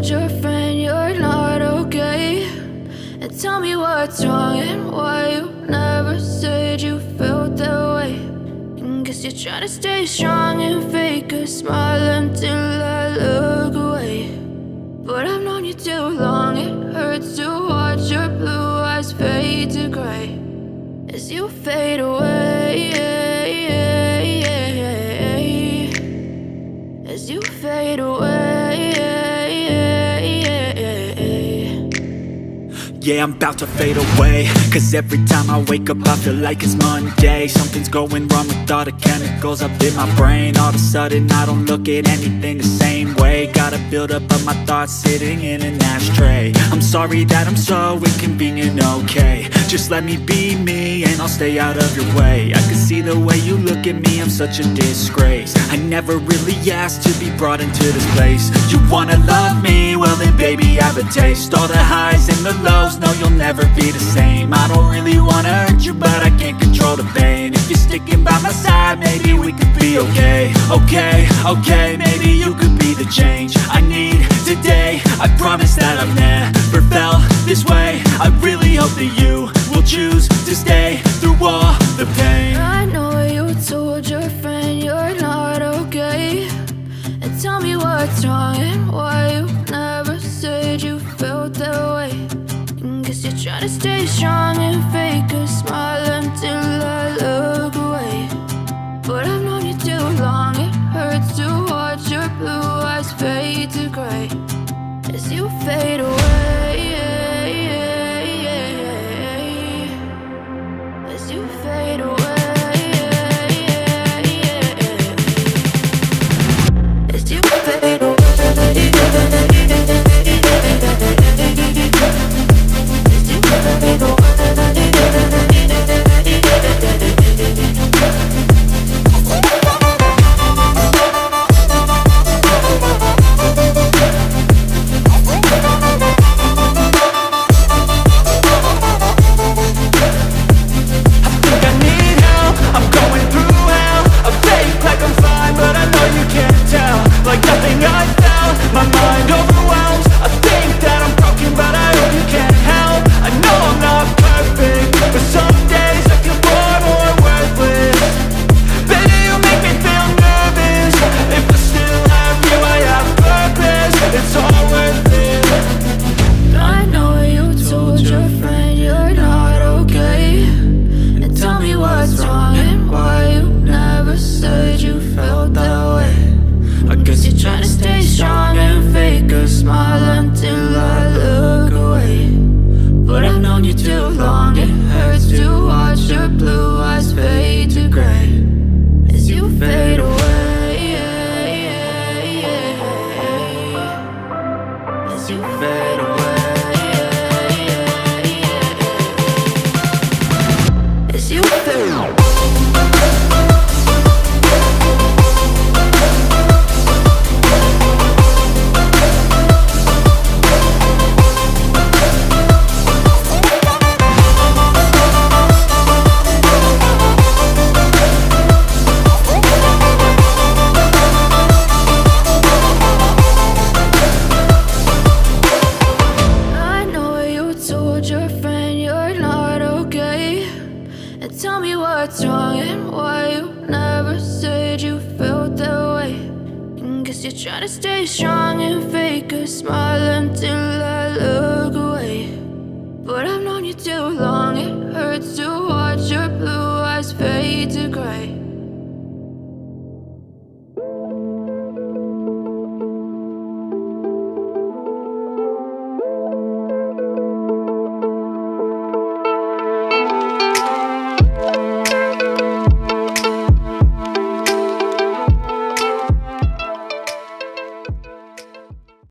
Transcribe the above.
told your friend you're not okay? And tell me what's wrong and why you never said you felt that way. And guess you're trying to stay strong and fake a smile until I look away. But I've known you too long, it hurts to watch your blue eyes fade to gray as you fade away, as you fade away. Yeah, I'm about to fade away, cause every time I wake up I feel like it's Monday. Something's going wrong with all the chemicals up in my brain. All of a sudden I don't look at anything the same way. Got a buildup of my thoughts sitting in an ashtray. I'm sorry that I'm so inconvenient, okay? Just let me be me and I'll stay out of your way. I can see the way you look at me, I'm such a disgrace. I never really asked to be brought into this place. You wanna love me? Well then baby have a taste. All the highs and the lows, no, you'll never be the same. I don't really wanna hurt you, but I can't control the pain. If you're sticking by my side, maybe we could be okay. Okay, maybe you could be the change I need today. I promise that I've never felt this way. I really hope that you will choose to stay through all the pain. I know you told your friend you're not okay. And tell me what's wrong and why you never said you felt that way. Guess you're trying to stay strong and fake a smile until I look away. But I've known you too long, it hurts to watch your blue eyes fade to gray as you fade away, as you fade away, as you fade away. What's wrong and why you never said you felt that way. And guess you're trying to stay strong and fake a smile until I look away. But I've known you too long, it hurts